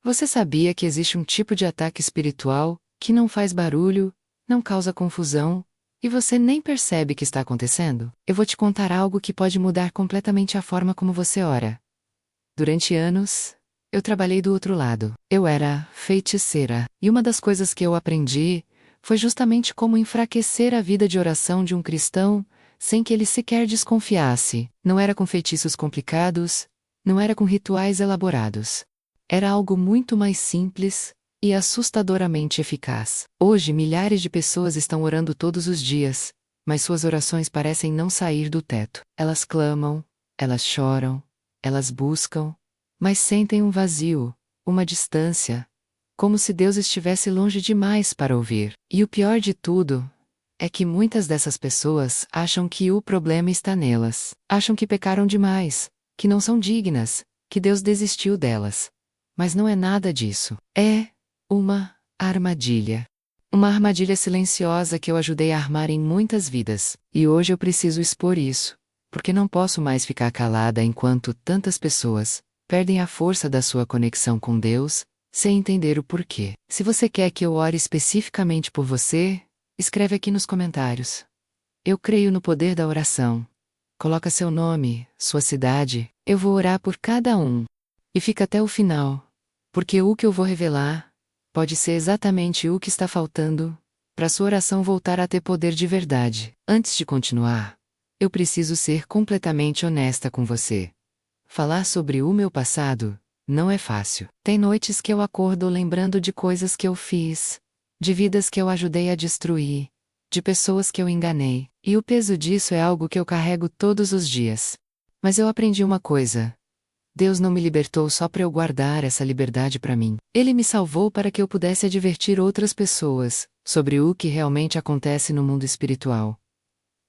Você sabia que existe um tipo de ataque espiritual que não faz barulho, não causa confusão, e você nem percebe que está acontecendo? Eu vou te contar algo que pode mudar completamente a forma como você ora. Durante anos, eu trabalhei do outro lado. Eu era feiticeira, e uma das coisas que eu aprendi foi justamente como enfraquecer a vida de oração de um cristão sem que ele sequer desconfiasse. Não era com feitiços complicados, não era com rituais elaborados. Era algo muito mais simples e assustadoramente eficaz. Hoje, milhares de pessoas estão orando todos os dias, mas suas orações parecem não sair do teto. Elas clamam, elas choram, elas buscam, mas sentem um vazio, uma distância, como se Deus estivesse longe demais para ouvir. E o pior de tudo é que muitas dessas pessoas acham que o problema está nelas. Acham que pecaram demais, que não são dignas, que Deus desistiu delas. Mas não é nada disso. É uma armadilha. Uma armadilha silenciosa que eu ajudei a armar em muitas vidas. E hoje eu preciso expor isso, porque não posso mais ficar calada enquanto tantas pessoas perdem a força da sua conexão com Deus, sem entender o porquê. Se você quer que eu ore especificamente por você, escreve aqui nos comentários. Eu creio no poder da oração. Coloca seu nome, sua cidade, eu vou orar por cada um. E fica até o final, porque o que eu vou revelar pode ser exatamente o que está faltando para sua oração voltar a ter poder de verdade. Antes de continuar, eu preciso ser completamente honesta com você. Falar sobre o meu passado não é fácil. Tem noites que eu acordo lembrando de coisas que eu fiz, de vidas que eu ajudei a destruir, de pessoas que eu enganei, e o peso disso é algo que eu carrego todos os dias. Mas eu aprendi uma coisa. Deus não me libertou só para eu guardar essa liberdade para mim. Ele me salvou para que eu pudesse advertir outras pessoas sobre o que realmente acontece no mundo espiritual.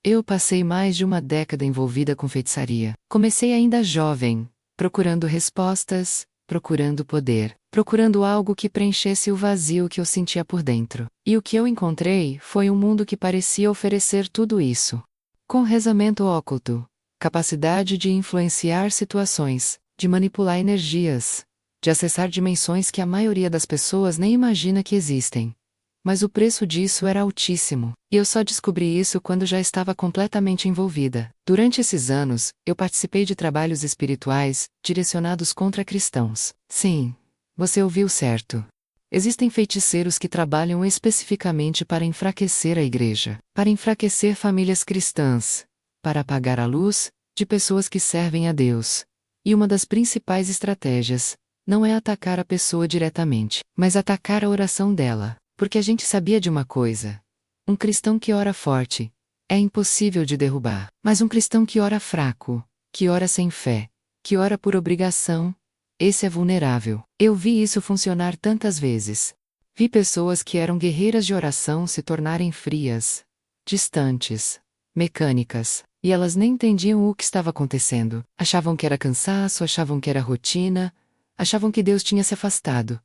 Eu passei mais de uma década envolvida com feitiçaria. Comecei ainda jovem, procurando respostas, procurando poder, procurando algo que preenchesse o vazio que eu sentia por dentro. E o que eu encontrei foi um mundo que parecia oferecer tudo isso. Com rezamento oculto, capacidade de influenciar situações, de manipular energias, de acessar dimensões que a maioria das pessoas nem imagina que existem. Mas o preço disso era altíssimo, e eu só descobri isso quando já estava completamente envolvida. Durante esses anos, eu participei de trabalhos espirituais direcionados contra cristãos. Sim, você ouviu certo. Existem feiticeiros que trabalham especificamente para enfraquecer a igreja, para enfraquecer famílias cristãs, para apagar a luz de pessoas que servem a Deus. E uma das principais estratégias não é atacar a pessoa diretamente, mas atacar a oração dela. Porque a gente sabia de uma coisa. Um cristão que ora forte é impossível de derrubar. Mas um cristão que ora fraco, que ora sem fé, que ora por obrigação, esse é vulnerável. Eu vi isso funcionar tantas vezes. Vi pessoas que eram guerreiras de oração se tornarem frias, distantes, mecânicas, e elas nem entendiam o que estava acontecendo. Achavam que era cansaço, achavam que era rotina, achavam que Deus tinha se afastado.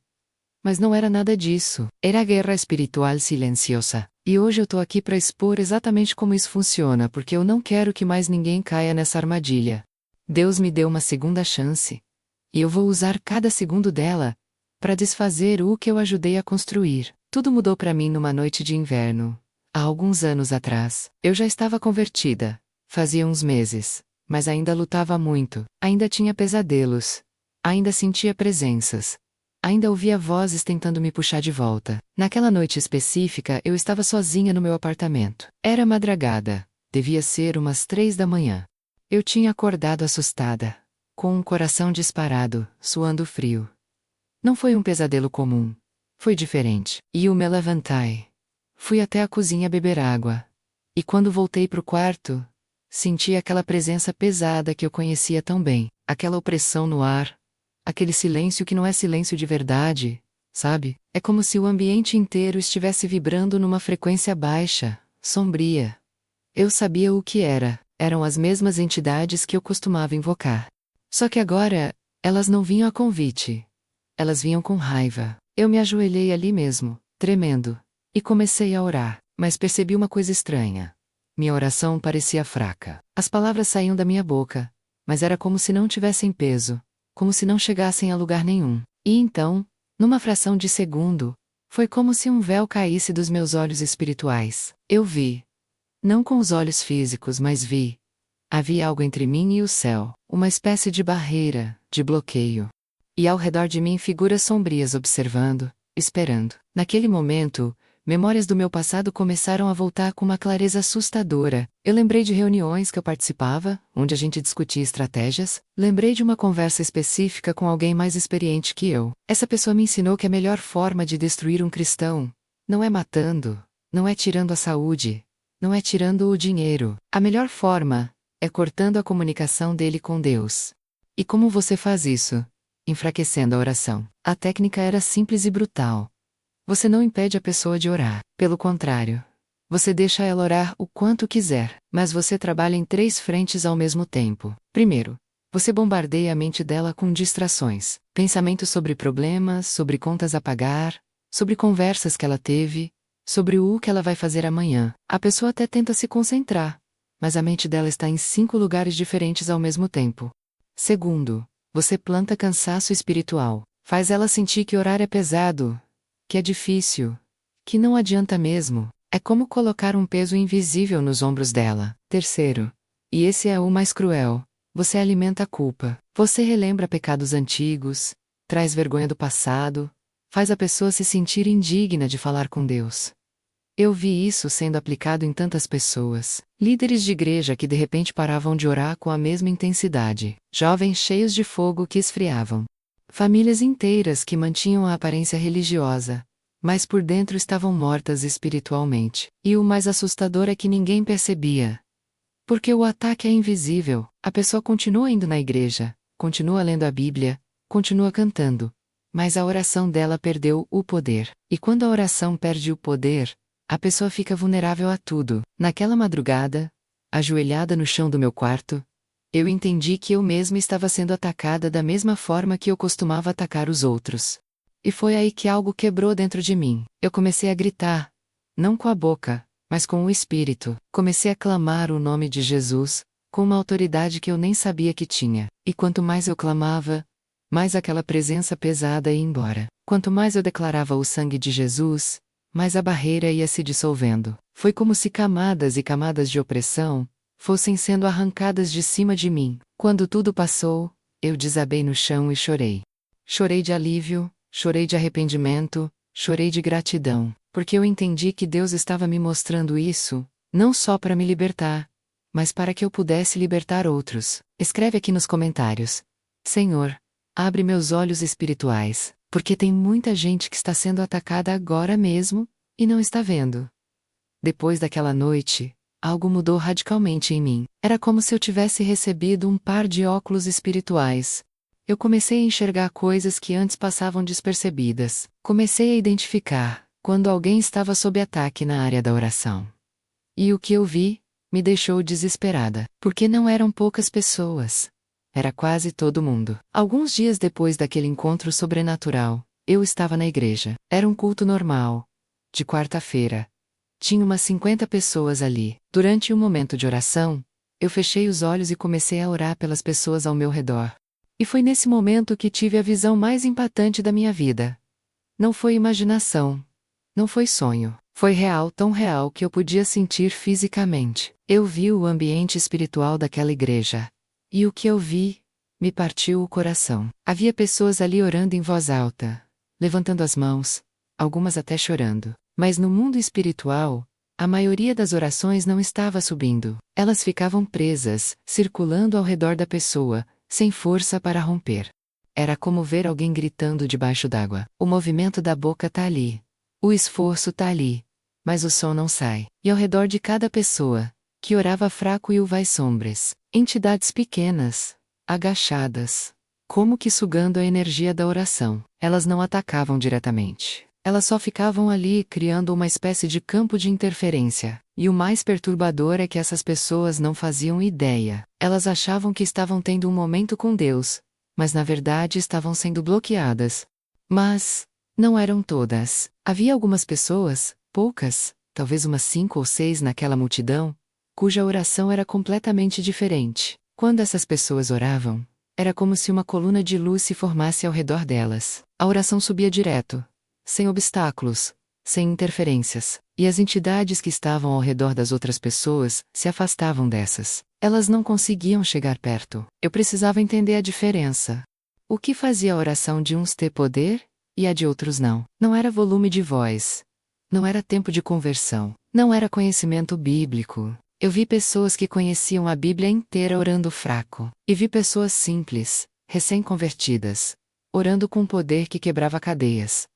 Mas não era nada disso. Era a guerra espiritual silenciosa. E hoje eu tô aqui para expor exatamente como isso funciona, porque eu não quero que mais ninguém caia nessa armadilha. Deus me deu uma segunda chance. E eu vou usar cada segundo dela para desfazer o que eu ajudei a construir. Tudo mudou para mim numa noite de inverno. Há alguns anos atrás, eu já estava convertida. Fazia uns meses. Mas ainda lutava muito. Ainda tinha pesadelos. Ainda sentia presenças. Ainda ouvia vozes tentando me puxar de volta. Naquela noite específica, eu estava sozinha no meu apartamento. Era madrugada. Devia ser umas 3 da manhã. Eu tinha acordado assustada, com um coração disparado, suando frio. Não foi um pesadelo comum. Foi diferente. E eu me levantei. Fui até a cozinha beber água. E quando voltei pro quarto, senti aquela presença pesada que eu conhecia tão bem. Aquela opressão no ar. Aquele silêncio que não é silêncio de verdade, sabe? É como se o ambiente inteiro estivesse vibrando numa frequência baixa, sombria. Eu sabia o que era. Eram as mesmas entidades que eu costumava invocar. Só que agora, elas não vinham a convite. Elas vinham com raiva. Eu me ajoelhei ali mesmo, tremendo, e comecei a orar, mas percebi uma coisa estranha. Minha oração parecia fraca. As palavras saíam da minha boca, mas era como se não tivessem peso. Como se não chegassem a lugar nenhum. E então, Numa fração de segundo, foi como se um véu caísse dos meus olhos espirituais. Eu vi. Não com os olhos físicos, mas vi. Havia algo entre mim e o céu, uma espécie de barreira, de bloqueio. E ao redor de mim figuras sombrias observando, esperando. Naquele momento, memórias do meu passado começaram a voltar com uma clareza assustadora. Eu lembrei de reuniões que eu participava, onde a gente discutia estratégias. Lembrei de uma conversa específica com alguém mais experiente que eu. Essa pessoa me ensinou que a melhor forma de destruir um cristão não é matando, não é tirando a saúde, não é tirando o dinheiro. A melhor forma é cortando a comunicação dele com Deus. E como você faz isso? Enfraquecendo a oração. A técnica era simples e brutal. Você não impede a pessoa de orar. Pelo contrário, você deixa ela orar o quanto quiser, mas você trabalha em 3 frentes ao mesmo tempo. Primeiro, você bombardeia a mente dela com distrações, pensamentos sobre problemas, sobre contas a pagar, sobre conversas que ela teve, sobre o que ela vai fazer amanhã. A pessoa até tenta se concentrar, mas a mente dela está em 5 lugares diferentes ao mesmo tempo. Segundo, você planta cansaço espiritual. Faz ela sentir que orar é pesado, que é difícil, que não adianta mesmo. É como colocar um peso invisível nos ombros dela. Terceiro, e esse é o mais cruel, você alimenta a culpa. Você relembra pecados antigos, traz vergonha do passado, faz a pessoa se sentir indigna de falar com Deus. Eu vi isso sendo aplicado em tantas pessoas. Líderes de igreja que de repente paravam de orar com a mesma intensidade. Jovens cheios de fogo que esfriavam. Famílias inteiras que mantinham a aparência religiosa, mas por dentro estavam mortas espiritualmente. E o mais assustador é que ninguém percebia. Porque o ataque é invisível. A pessoa continua indo na igreja, continua lendo a Bíblia, continua cantando. Mas a oração dela perdeu o poder. E quando a oração perde o poder, a pessoa fica vulnerável a tudo. Naquela madrugada, ajoelhada no chão do meu quarto, eu entendi que eu mesma estava sendo atacada da mesma forma que eu costumava atacar os outros. E foi aí que algo quebrou dentro de mim. Eu comecei a gritar, não com a boca, mas com o espírito. Comecei a clamar o nome de Jesus, com uma autoridade que eu nem sabia que tinha. E quanto mais eu clamava, mais aquela presença pesada ia embora. Quanto mais eu declarava o sangue de Jesus, mais a barreira ia se dissolvendo. Foi como se camadas e camadas de opressão fossem sendo arrancadas de cima de mim. Quando tudo passou, eu desabei no chão e chorei. Chorei de alívio, chorei de arrependimento, chorei de gratidão, porque eu entendi que Deus estava me mostrando isso, não só para me libertar, mas para que eu pudesse libertar outros. Escreve aqui nos comentários: Senhor, abre meus olhos espirituais, porque tem muita gente que está sendo atacada agora mesmo, e não está vendo. Depois daquela noite, algo mudou radicalmente em mim. Era como se eu tivesse recebido um par de óculos espirituais. Eu comecei a enxergar coisas que antes passavam despercebidas. Comecei a identificar quando alguém estava sob ataque na área da oração. E o que eu vi me deixou desesperada, porque não eram poucas pessoas. Era quase todo mundo. Alguns dias depois daquele encontro sobrenatural, eu estava na igreja. Era um culto normal, de quarta-feira. Tinha umas 50 pessoas ali. Durante um momento de oração, eu fechei os olhos e comecei a orar pelas pessoas ao meu redor. E foi nesse momento que tive a visão mais impactante da minha vida. Não foi imaginação. Não foi sonho. Foi real, tão real que eu podia sentir fisicamente. Eu vi o ambiente espiritual daquela igreja. E o que eu vi me partiu o coração. Havia pessoas ali orando em voz alta, levantando as mãos, algumas até chorando. Mas no mundo espiritual, a maioria das orações não estava subindo. Elas ficavam presas, circulando ao redor da pessoa, sem força para romper. Era como ver alguém gritando debaixo d'água. O movimento da boca tá ali. O esforço tá ali. Mas o som não sai. E ao redor de cada pessoa, que orava fraco e uvas sombras, entidades pequenas, agachadas, como que sugando a energia da oração. Elas não atacavam diretamente. Elas só ficavam ali criando uma espécie de campo de interferência. E o mais perturbador é que essas pessoas não faziam ideia. Elas achavam que estavam tendo um momento com Deus, mas na verdade estavam sendo bloqueadas. Mas não eram todas. Havia algumas pessoas, poucas, talvez umas 5 ou 6 naquela multidão, cuja oração era completamente diferente. Quando essas pessoas oravam, era como se uma coluna de luz se formasse ao redor delas. A oração subia direto, sem obstáculos, sem interferências, e as entidades que estavam ao redor das outras pessoas se afastavam dessas. Elas não conseguiam chegar perto. Eu precisava entender a diferença. O que fazia a oração de uns ter poder e a de outros não? Não era volume de voz. Não era tempo de conversão. Não era conhecimento bíblico. Eu vi pessoas que conheciam a Bíblia inteira orando fraco. E vi pessoas simples, recém-convertidas, orando com um poder que quebrava cadeias.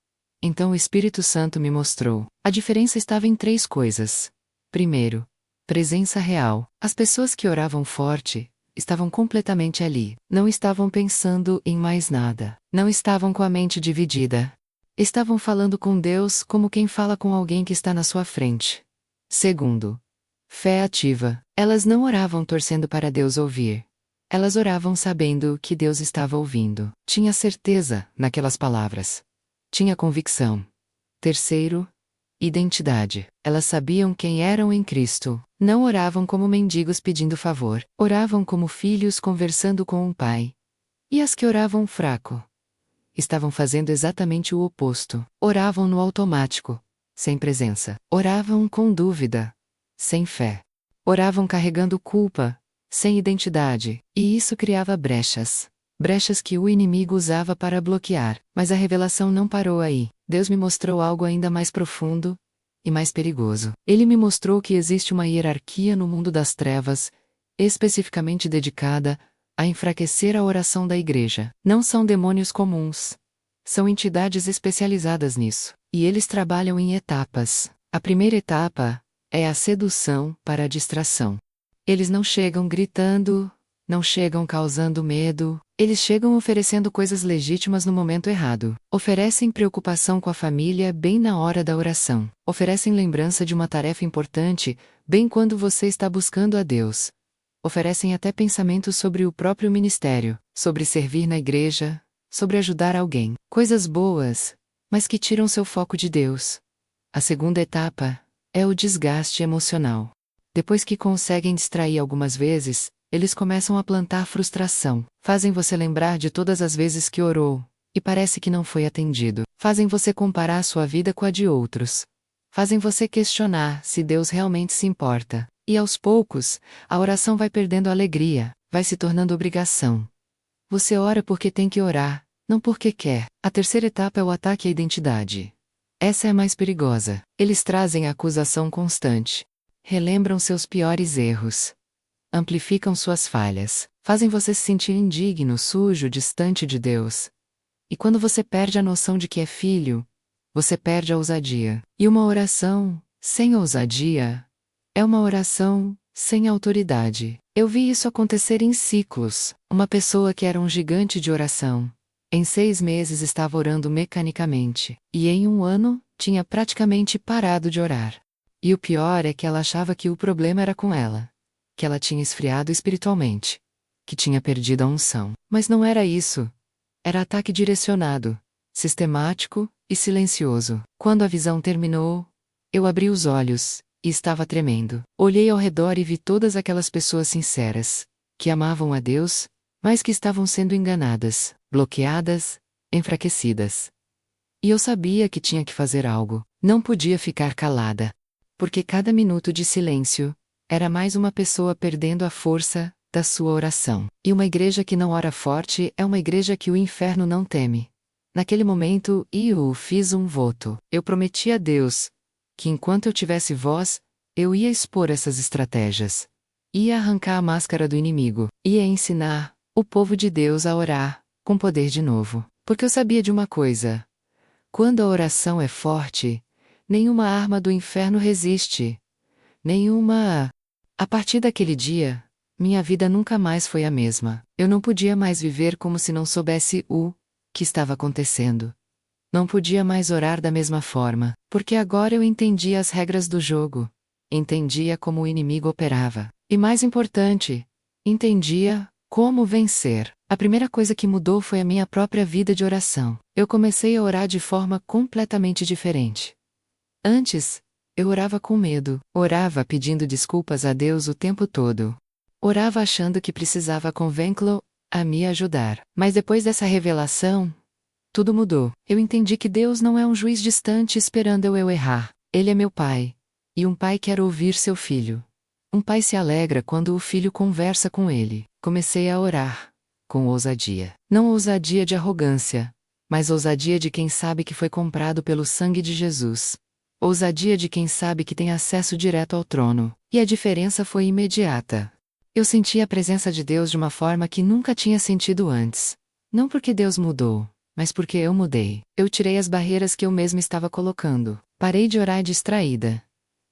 Então o Espírito Santo me mostrou. A diferença estava em 3 coisas. Primeiro, presença real. As pessoas que oravam forte estavam completamente ali. Não estavam pensando em mais nada. Não estavam com a mente dividida. Estavam falando com Deus como quem fala com alguém que está na sua frente. Segundo, fé ativa. Elas não oravam torcendo para Deus ouvir. Elas oravam sabendo que Deus estava ouvindo. Tinha certeza naquelas palavras. Tinha convicção. Terceiro, identidade. Elas sabiam quem eram em Cristo. Não oravam como mendigos pedindo favor. Oravam como filhos conversando com um pai. E as que oravam fraco estavam fazendo exatamente o oposto. Oravam no automático, sem presença. Oravam com dúvida, sem fé. Oravam carregando culpa, sem identidade. E isso criava brechas. Brechas que o inimigo usava para bloquear. Mas a revelação não parou aí. Deus me mostrou algo ainda mais profundo e mais perigoso. Ele me mostrou que existe uma hierarquia no mundo das trevas, especificamente dedicada a enfraquecer a oração da igreja. Não são demônios comuns. São entidades especializadas nisso. E eles trabalham em etapas. A primeira etapa é a sedução para a distração. Eles não chegam gritando, não chegam causando medo, eles chegam oferecendo coisas legítimas no momento errado. Oferecem preocupação com a família bem na hora da oração. Oferecem lembrança de uma tarefa importante, bem quando você está buscando a Deus. Oferecem até pensamentos sobre o próprio ministério, sobre servir na igreja, sobre ajudar alguém. Coisas boas, mas que tiram seu foco de Deus. A segunda etapa é o desgaste emocional. Depois que conseguem distrair algumas vezes, eles começam a plantar frustração. Fazem você lembrar de todas as vezes que orou, e parece que não foi atendido. Fazem você comparar sua vida com a de outros. Fazem você questionar se Deus realmente se importa. E aos poucos, a oração vai perdendo a alegria, vai se tornando obrigação. Você ora porque tem que orar, não porque quer. A terceira etapa é o ataque à identidade. Essa é a mais perigosa. Eles trazem a acusação constante. Relembram seus piores erros. Amplificam suas falhas. Fazem você se sentir indigno, sujo, distante de Deus. E quando você perde a noção de que é filho, você perde a ousadia. E uma oração sem ousadia é uma oração sem autoridade. Eu vi isso acontecer em ciclos. Uma pessoa que era um gigante de oração, em 6 meses estava orando mecanicamente, e em 1 ano, tinha praticamente parado de orar. E o pior é que ela achava que o problema era com ela, que ela tinha esfriado espiritualmente, que tinha perdido a unção. Mas não era isso. Era ataque direcionado, sistemático e silencioso. Quando a visão terminou, eu abri os olhos e estava tremendo. Olhei ao redor e vi todas aquelas pessoas sinceras, que amavam a Deus, mas que estavam sendo enganadas, bloqueadas, enfraquecidas. E eu sabia que tinha que fazer algo. Não podia ficar calada. Porque cada minuto de silêncio era mais uma pessoa perdendo a força da sua oração. E uma igreja que não ora forte é uma igreja que o inferno não teme. Naquele momento, eu fiz um voto. Eu prometi a Deus que enquanto eu tivesse voz, eu ia expor essas estratégias. Ia arrancar a máscara do inimigo. Ia ensinar o povo de Deus a orar com poder de novo. Porque eu sabia de uma coisa. Quando a oração é forte, nenhuma arma do inferno resiste. Nenhuma. A partir daquele dia, minha vida nunca mais foi a mesma. Eu não podia mais viver como se não soubesse o que estava acontecendo. Não podia mais orar da mesma forma, porque agora eu entendia as regras do jogo. Entendia como o inimigo operava. E mais importante, entendia como vencer. A primeira coisa que mudou foi a minha própria vida de oração. Eu comecei a orar de forma completamente diferente. Antes, eu orava com medo. Orava pedindo desculpas a Deus o tempo todo. Orava achando que precisava convêncê-lo a me ajudar. Mas depois dessa revelação, Tudo mudou. Eu entendi que Deus não é um juiz distante esperando eu errar. Ele é meu pai. E um pai quer ouvir seu filho. Um pai se alegra quando o filho conversa com ele. Comecei a orar. Com ousadia. Não ousadia de arrogância, mas ousadia de quem sabe que foi comprado pelo sangue de Jesus. Ousadia de quem sabe que tem acesso direto ao trono. E a diferença foi imediata. Eu senti a presença de Deus de uma forma que nunca tinha sentido antes. Não porque Deus mudou, mas porque eu mudei. Eu tirei as barreiras que eu mesma estava colocando. Parei de orar distraída.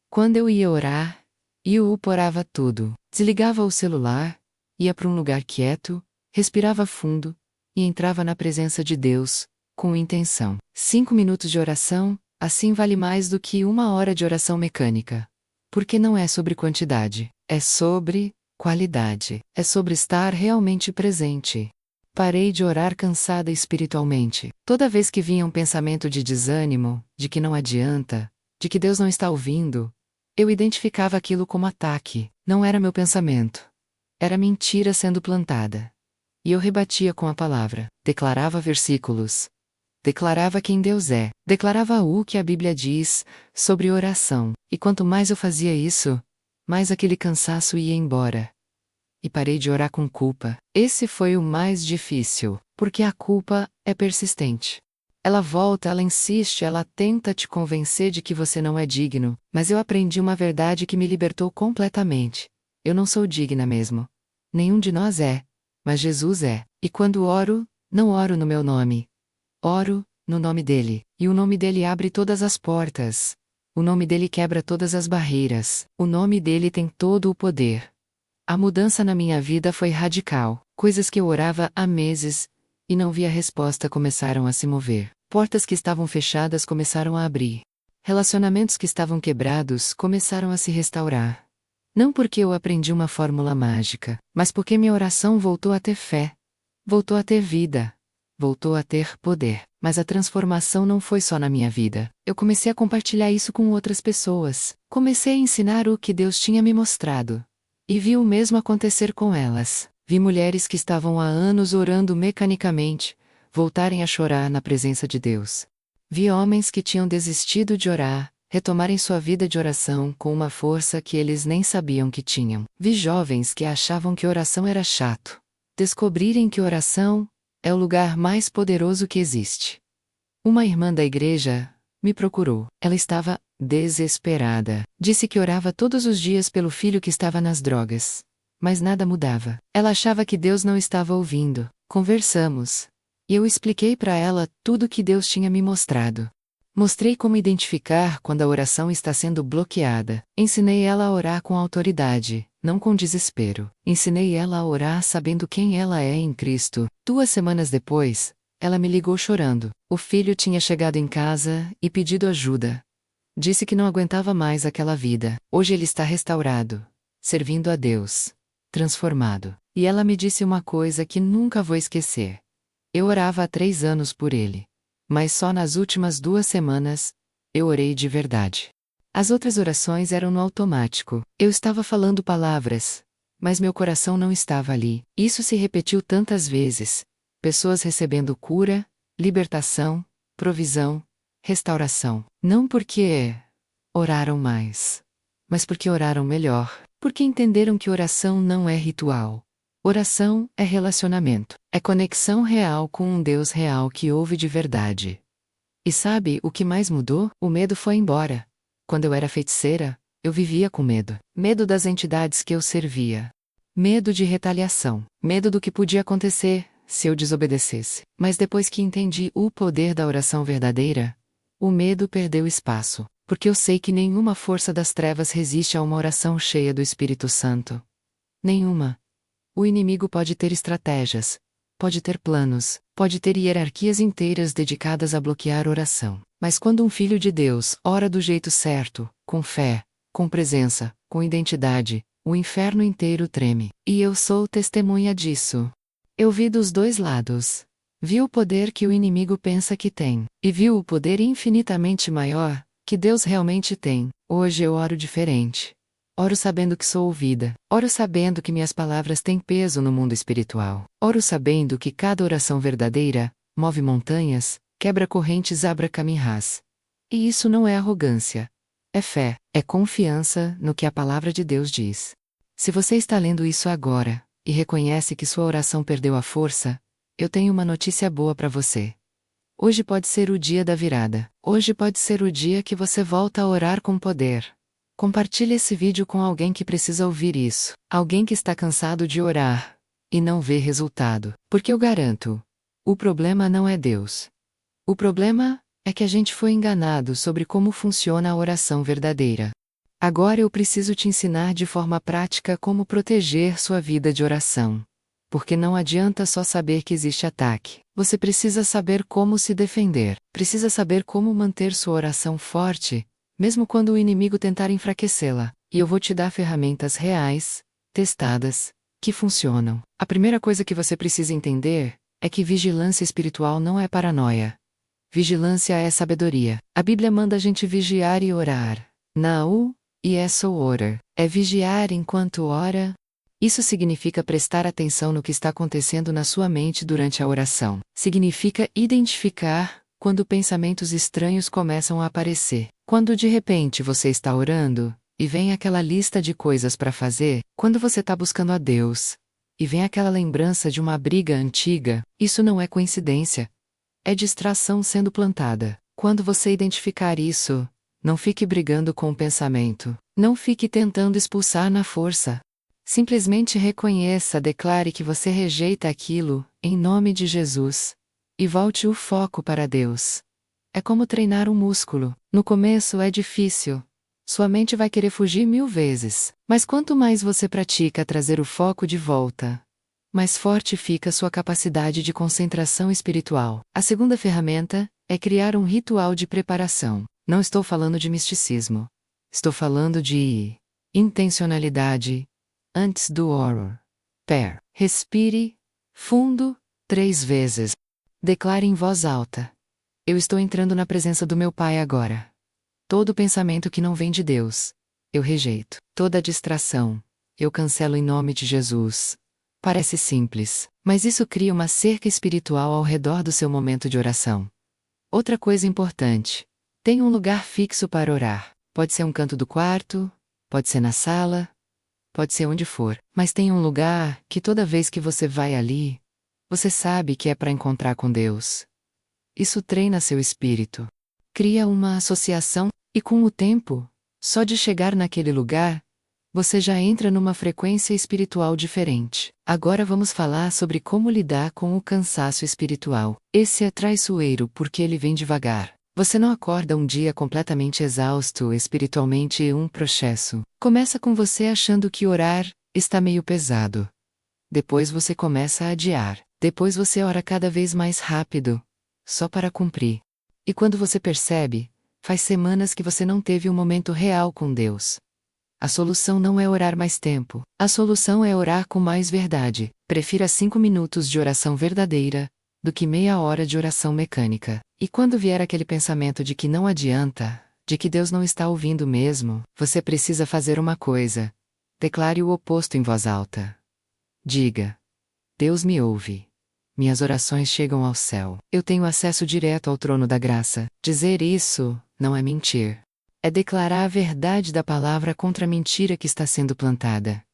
Quando eu ia orar, eu porava tudo. Desligava o celular, ia para um lugar quieto, respirava fundo, e entrava na presença de Deus, com intenção. 5 minutos de oração, assim vale mais do que 1 hora de oração mecânica. Porque não é sobre quantidade, é sobre qualidade. É sobre estar realmente presente. Parei de orar cansada espiritualmente. Toda vez que vinha um pensamento de desânimo, de que não adianta, de que Deus não está ouvindo, eu identificava aquilo como ataque. Não era meu pensamento. Era mentira sendo plantada. E eu rebatia com a palavra. Declarava versículos. Declarava quem Deus é. Declarava o que a Bíblia diz sobre oração. E quanto mais eu fazia isso, mais aquele cansaço ia embora. E parei de orar com culpa. Esse foi o mais difícil, porque a culpa é persistente. Ela volta, ela insiste, ela tenta te convencer de que você não é digno, mas eu aprendi uma verdade que me libertou completamente. Eu não sou digna mesmo. Nenhum de nós é, mas Jesus é. E quando oro, não oro no meu nome. Oro no nome dele, e o nome dele abre todas as portas. O nome dele quebra todas as barreiras. O nome dele tem todo o poder. A mudança na minha vida foi radical. Coisas que eu orava há meses e não via resposta começaram a se mover. Portas que estavam fechadas começaram a abrir. Relacionamentos que estavam quebrados começaram a se restaurar. Não porque eu aprendi uma fórmula mágica, mas porque minha oração voltou a ter fé, voltou a ter vida, voltou a ter poder. Mas a transformação não foi só na minha vida. Eu comecei a compartilhar isso com outras pessoas. Comecei a ensinar o que Deus tinha me mostrado. E vi o mesmo acontecer com elas. Vi mulheres que estavam há anos orando mecanicamente, voltarem a chorar na presença de Deus. Vi homens que tinham desistido de orar, retomarem sua vida de oração com uma força que eles nem sabiam que tinham. Vi jovens que achavam que oração era chato descobrirem que oração é o lugar mais poderoso que existe. Uma irmã da igreja me procurou. Ela estava desesperada. Disse que orava todos os dias pelo filho que estava nas drogas. Mas nada mudava. Ela achava que Deus não estava ouvindo. Conversamos. E eu expliquei para ela tudo que Deus tinha me mostrado. Mostrei como identificar quando a oração está sendo bloqueada. Ensinei ela a orar com autoridade, não com desespero. Ensinei ela a orar sabendo quem ela é em Cristo. 2 semanas depois, ela me ligou chorando. O filho tinha chegado em casa e pedido ajuda. Disse que não aguentava mais aquela vida. Hoje ele está restaurado, servindo a Deus, transformado. E ela me disse uma coisa que nunca vou esquecer. Eu orava há 3 anos por ele. Mas só nas últimas 2 semanas, eu orei de verdade. As outras orações eram no automático. Eu estava falando palavras, mas meu coração não estava ali. Isso se repetiu tantas vezes. Pessoas recebendo cura, libertação, provisão, restauração. Não porque oraram mais, mas porque oraram melhor. Porque entenderam que oração não é ritual. Oração é relacionamento. É conexão real com um Deus real que ouve de verdade. E sabe o que mais mudou? O medo foi embora. Quando eu era feiticeira, eu vivia com medo. Medo das entidades que eu servia. Medo de retaliação. Medo do que podia acontecer se eu desobedecesse. Mas depois que entendi o poder da oração verdadeira, o medo perdeu espaço. Porque eu sei que nenhuma força das trevas resiste a uma oração cheia do Espírito Santo. Nenhuma. O inimigo pode ter estratégias, pode ter planos, pode ter hierarquias inteiras dedicadas a bloquear oração. Mas quando um filho de Deus ora do jeito certo, com fé, com presença, com identidade, o inferno inteiro treme. E eu sou testemunha disso. Eu vi dos 2 lados. Vi o poder que o inimigo pensa que tem, e vi o poder infinitamente maior que Deus realmente tem. Hoje eu oro diferente. Oro sabendo que sou ouvida. Oro sabendo que minhas palavras têm peso no mundo espiritual. Oro sabendo que cada oração verdadeira move montanhas, quebra correntes abracaminhas. E isso não é arrogância. É fé, é confiança no que a palavra de Deus diz. Se você está lendo isso agora, e reconhece que sua oração perdeu a força, eu tenho uma notícia boa para você. Hoje pode ser o dia da virada. Hoje pode ser o dia que você volta a orar com poder. Compartilhe esse vídeo com alguém que precisa ouvir isso. Alguém que está cansado de orar e não vê resultado. Porque eu garanto, o problema não é Deus. O problema é que a gente foi enganado sobre como funciona a oração verdadeira. Agora eu preciso te ensinar de forma prática como proteger sua vida de oração. Porque não adianta só saber que existe ataque. Você precisa saber como se defender. Precisa saber como manter sua oração forte, mesmo quando o inimigo tentar enfraquecê-la. E eu vou te dar ferramentas reais, testadas, que funcionam. A primeira coisa que você precisa entender é que vigilância espiritual não é paranoia. Vigilância é sabedoria. A Bíblia manda a gente vigiar e orar. Não, e é só orar. É vigiar enquanto ora. Isso significa prestar atenção no que está acontecendo na sua mente durante a oração. Significa identificar quando pensamentos estranhos começam a aparecer. Quando de repente você está orando, e vem aquela lista de coisas para fazer, quando você está buscando a Deus, e vem aquela lembrança de uma briga antiga, isso não é coincidência. É distração sendo plantada. Quando você identificar isso, não fique brigando com o pensamento. Não fique tentando expulsar na força. Simplesmente reconheça, declare que você rejeita aquilo, em nome de Jesus. E volte o foco para Deus. É como treinar um músculo. No começo é difícil. Sua mente vai querer fugir 1000 vezes. Mas quanto mais você pratica trazer o foco de volta, mais forte fica sua capacidade de concentração espiritual. A segunda ferramenta é criar um ritual de preparação. Não estou falando de misticismo. Estou falando de intencionalidade. Antes do horror. Respire fundo 3 vezes. Declare em voz alta: eu estou entrando na presença do meu Pai agora. Todo pensamento que não vem de Deus, eu rejeito. Toda distração, eu cancelo em nome de Jesus. Parece simples, mas isso cria uma cerca espiritual ao redor do seu momento de oração. Outra coisa importante: tenha um lugar fixo para orar. Pode ser um canto do quarto, pode ser na sala, pode ser onde for, mas tenha um lugar que toda vez que você vai ali, você sabe que é para encontrar com Deus. Isso treina seu espírito. Cria uma associação, e com o tempo, só de chegar naquele lugar, você já entra numa frequência espiritual diferente. Agora vamos falar sobre como lidar com o cansaço espiritual. Esse é traiçoeiro porque ele vem devagar. Você não acorda um dia completamente exausto espiritualmente um processo. Começa com você achando que orar está meio pesado. Depois você começa a adiar. Depois você ora cada vez mais rápido, só para cumprir. E quando você percebe, faz semanas que você não teve um momento real com Deus. A solução não é orar mais tempo. A solução é orar com mais verdade. Prefira 5 minutos de oração verdadeira do que meia hora de oração mecânica. E quando vier aquele pensamento de que não adianta, de que Deus não está ouvindo mesmo, você precisa fazer uma coisa. Declare o oposto em voz alta. Diga: Deus me ouve. Minhas orações chegam ao céu. Eu tenho acesso direto ao trono da graça. Dizer isso não é mentir. É declarar a verdade da palavra contra a mentira que está sendo plantada.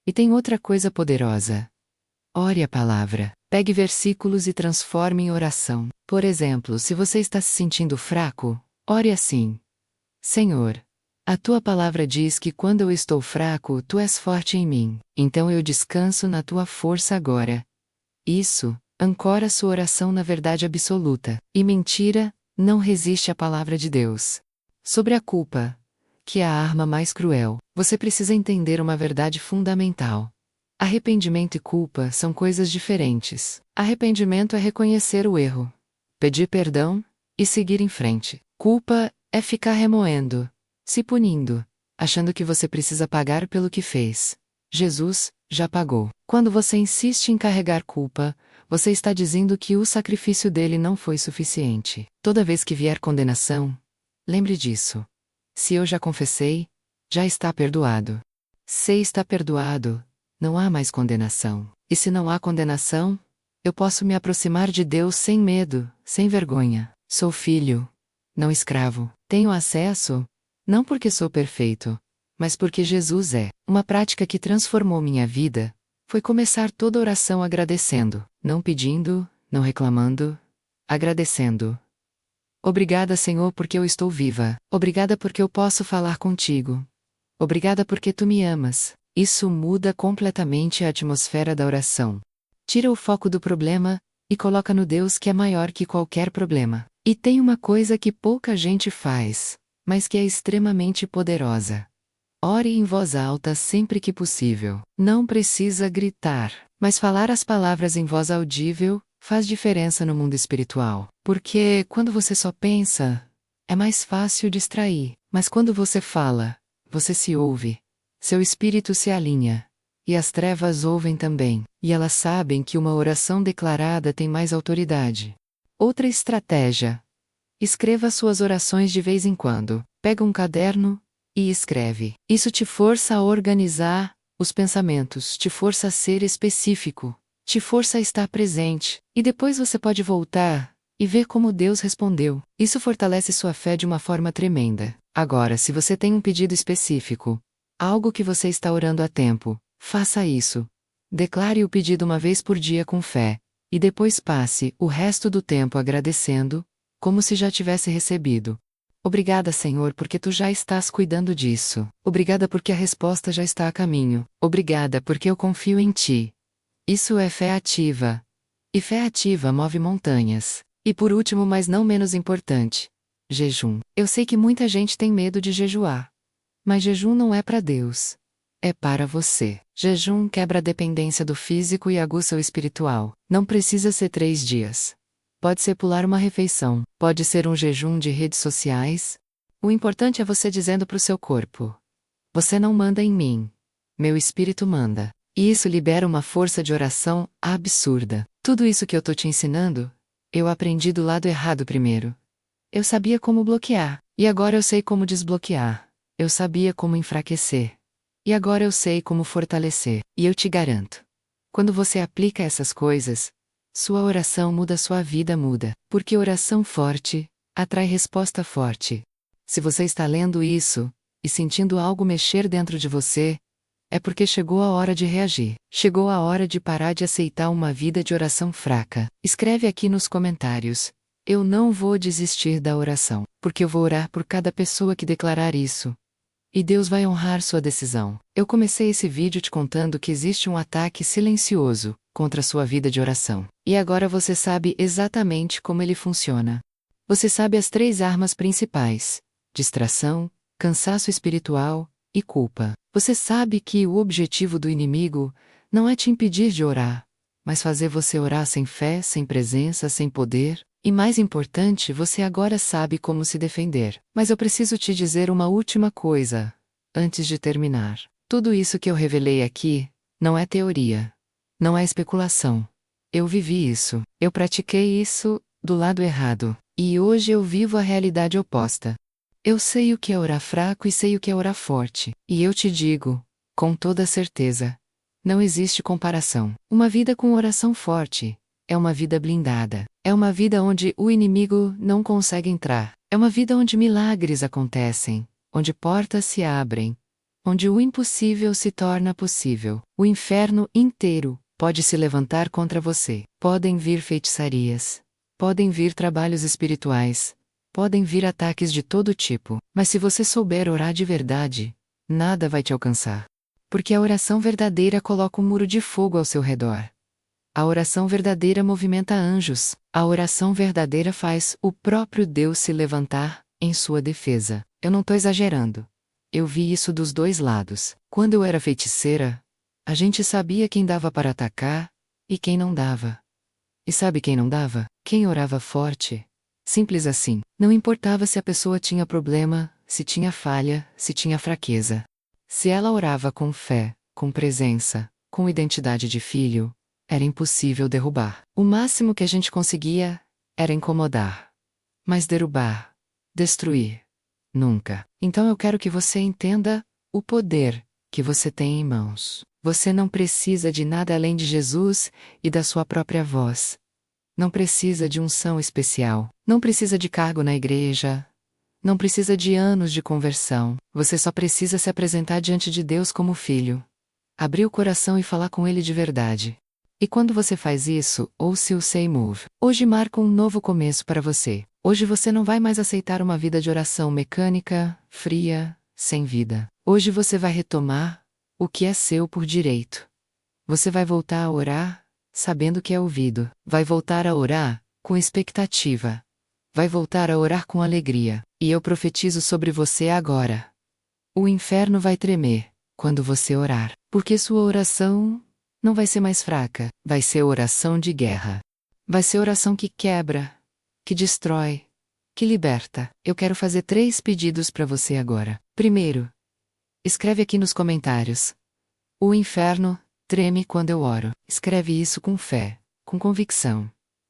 E tem outra coisa poderosa. Ore a palavra. Pegue versículos e transforme em oração. Por exemplo, se você está se sentindo fraco, ore assim: Senhor, a tua palavra diz que quando eu estou fraco, tu és forte em mim. Então eu descanso na tua força agora. Isso ancora sua oração na verdade absoluta. E mentira não resiste à palavra de Deus. Sobre a culpa, que é a arma mais cruel, você precisa entender uma verdade fundamental. Arrependimento e culpa são coisas diferentes. Arrependimento é reconhecer o erro, pedir perdão e seguir em frente. Culpa é ficar remoendo, se punindo, achando que você precisa pagar pelo que fez. Jesus já pagou. Quando você insiste em carregar culpa, você está dizendo que o sacrifício dele não foi suficiente. Toda vez que vier condenação, lembre disso. Se eu já confessei, já está perdoado. Se está perdoado, não há mais condenação. E se não há condenação, Eu posso me aproximar de Deus sem medo, sem vergonha. Sou filho, não escravo. Tenho acesso, não porque sou perfeito, mas porque Jesus é. Uma prática que transformou minha vida foi começar toda oração agradecendo, não pedindo, não reclamando, agradecendo. Obrigada, Senhor, porque eu estou viva. Obrigada porque eu posso falar contigo. Obrigada porque tu me amas. Isso muda completamente a atmosfera da oração. Tira o foco do problema e coloca no Deus que é maior que qualquer problema. E tem uma coisa que pouca gente faz, mas que é extremamente poderosa. Ore em voz alta sempre que possível. Não precisa gritar, mas falar as palavras em voz audível faz diferença no mundo espiritual. Porque quando você só pensa, é mais fácil distrair. Mas quando você fala, você se ouve. Seu espírito se alinha. E as trevas ouvem também. E elas sabem que uma oração declarada tem mais autoridade. Outra estratégia. Escreva suas orações de vez em quando. Pega um caderno e escreve. Isso te força a organizar os pensamentos, te força a ser específico, te força a estar presente. E depois você pode voltar e ver como Deus respondeu. Isso fortalece sua fé de uma forma tremenda. Agora, se você tem um pedido específico, algo que você está orando há tempo, faça isso. Declare o pedido uma vez por dia com fé, e depois passe o resto do tempo agradecendo, como se já tivesse recebido. Obrigada, Senhor, porque tu já estás cuidando disso. Obrigada porque a resposta já está a caminho. Obrigada porque eu confio em ti. Isso é fé ativa. E fé ativa move montanhas. E por último, mas não menos importante, jejum. Eu sei que muita gente tem medo de jejuar. Mas jejum não é para Deus. É para você. Jejum quebra a dependência do físico e aguça o espiritual. Não precisa ser 3 dias. Pode ser pular uma refeição. Pode ser um jejum de redes sociais. O importante é você dizendo para o seu corpo: você não manda em mim. Meu espírito manda. E isso libera uma força de oração absurda. Tudo isso que eu tô te ensinando, eu aprendi do lado errado primeiro. Eu sabia como bloquear. E agora eu sei como desbloquear. Eu sabia como enfraquecer. E agora eu sei como fortalecer. E eu te garanto. Quando você aplica essas coisas, sua oração muda, sua vida muda. Porque oração forte atrai resposta forte. Se você está lendo isso e sentindo algo mexer dentro de você, é porque chegou a hora de reagir. Chegou a hora de parar de aceitar uma vida de oração fraca. Escreve aqui nos comentários: eu não vou desistir da oração, porque eu vou orar por cada pessoa que declarar isso. E Deus vai honrar sua decisão. Eu comecei esse vídeo te contando que existe um ataque silencioso contra a sua vida de oração. E agora você sabe exatamente como ele funciona. Você sabe as 3 armas principais: distração, cansaço espiritual e culpa. Você sabe que o objetivo do inimigo não é te impedir de orar, mas fazer você orar sem fé, sem presença, sem poder. E mais importante, você agora sabe como se defender. Mas eu preciso te dizer uma última coisa, antes de terminar. Tudo isso que eu revelei aqui não é teoria. Não é especulação. Eu vivi isso. Eu pratiquei isso do lado errado. E hoje eu vivo a realidade oposta. Eu sei o que é orar fraco e sei o que é orar forte. E eu te digo, com toda certeza, não existe comparação. Uma vida com oração forte é uma vida blindada. É uma vida onde o inimigo não consegue entrar. É uma vida onde milagres acontecem, onde portas se abrem, onde o impossível se torna possível. O inferno inteiro pode se levantar contra você. Podem vir feitiçarias, podem vir trabalhos espirituais, podem vir ataques de todo tipo. Mas se você souber orar de verdade, nada vai te alcançar. Porque a oração verdadeira coloca um muro de fogo ao seu redor. A oração verdadeira movimenta anjos. A oração verdadeira faz o próprio Deus se levantar em sua defesa. Eu não estou exagerando. Eu vi isso dos 2 lados. Quando eu era feiticeira, a gente sabia quem dava para atacar e quem não dava. E sabe quem não dava? Quem orava forte. Simples assim. Não importava se a pessoa tinha problema, se tinha falha, se tinha fraqueza. Se ela orava com fé, com presença, com identidade de filho, era impossível derrubar. O máximo que a gente conseguia era incomodar. Mas derrubar, destruir, nunca. Então eu quero que você entenda o poder que você tem em mãos. Você não precisa de nada além de Jesus e da sua própria voz. Não precisa de unção especial. Não precisa de cargo na igreja. Não precisa de anos de conversão. Você só precisa se apresentar diante de Deus como filho. Abrir o coração e falar com Ele de verdade. E quando você faz isso, ouça o Say Move. Hoje marca um novo começo para você. Hoje você não vai mais aceitar uma vida de oração mecânica, fria, sem vida. Hoje você vai retomar o que é seu por direito. Você vai voltar a orar, sabendo que é ouvido. Vai voltar a orar com expectativa. Vai voltar a orar com alegria. E eu profetizo sobre você agora. O inferno vai tremer quando você orar. Porque sua oração não vai ser mais fraca. Vai ser oração de guerra. Vai ser oração que quebra, que destrói, que liberta. Eu quero fazer 3 pedidos para você agora. Primeiro, escreve aqui nos comentários. O inferno treme quando eu oro. Escreve isso com fé, com convicção.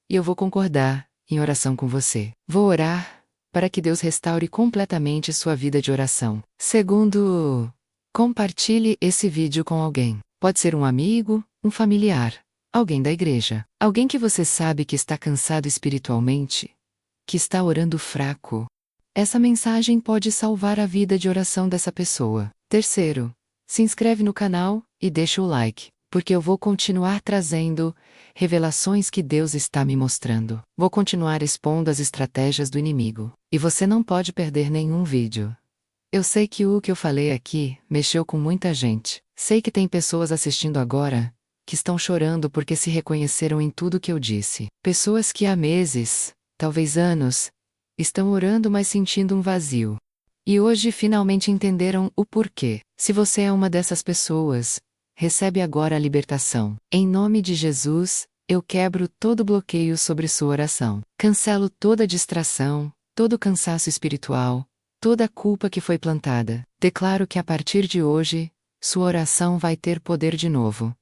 E eu vou concordar em oração com você. Vou orar para que Deus restaure completamente sua vida de oração. Segundo, compartilhe esse vídeo com alguém. Pode ser um amigo, um familiar, alguém da igreja, alguém que você sabe que está cansado espiritualmente, que está orando fraco. Essa mensagem pode salvar a vida de oração dessa pessoa. Terceiro, se inscreve no canal e deixa o like, porque eu vou continuar trazendo revelações que Deus está me mostrando. Vou continuar expondo as estratégias do inimigo. E você não pode perder nenhum vídeo. Eu sei que o que eu falei aqui mexeu com muita gente. Sei que tem pessoas assistindo agora que estão chorando porque se reconheceram em tudo que eu disse. Pessoas que há meses, talvez anos, estão orando mas sentindo um vazio. E hoje finalmente entenderam o porquê. Se você é uma dessas pessoas, recebe agora a libertação. Em nome de Jesus, eu quebro todo bloqueio sobre sua oração. Cancelo toda distração, todo cansaço espiritual, toda a culpa que foi plantada. Declaro que a partir de hoje, sua oração vai ter poder de novo.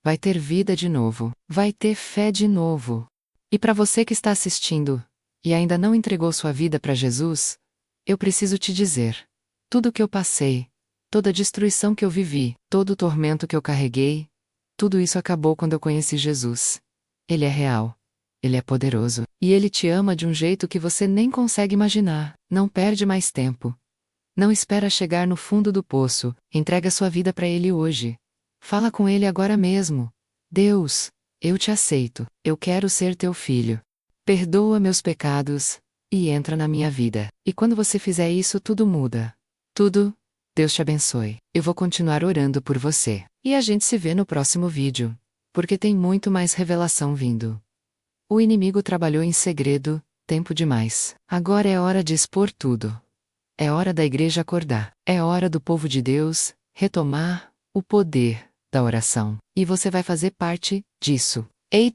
Vai ter vida de novo. Vai ter fé de novo. E para você que está assistindo e ainda não entregou sua vida para Jesus, eu preciso te dizer: tudo o que eu passei, toda a destruição que eu vivi, todo o tormento que eu carreguei, tudo isso acabou quando eu conheci Jesus. Ele é real. Ele é poderoso. E Ele te ama de um jeito que você nem consegue imaginar. Não perde mais tempo. Não espera chegar no fundo do poço. Entrega sua vida para Ele hoje. Fala com Ele agora mesmo. Deus, eu te aceito. Eu quero ser teu filho. Perdoa meus pecados e entra na minha vida. E quando você fizer isso, tudo muda. Tudo. Deus te abençoe. Eu vou continuar orando por você. E a gente se vê no próximo vídeo. Porque tem muito mais revelação vindo. O inimigo trabalhou em segredo, tempo demais. Agora é hora de expor tudo. É hora da igreja acordar. É hora do povo de Deus retomar o poder da oração. E você vai fazer parte disso. Ei!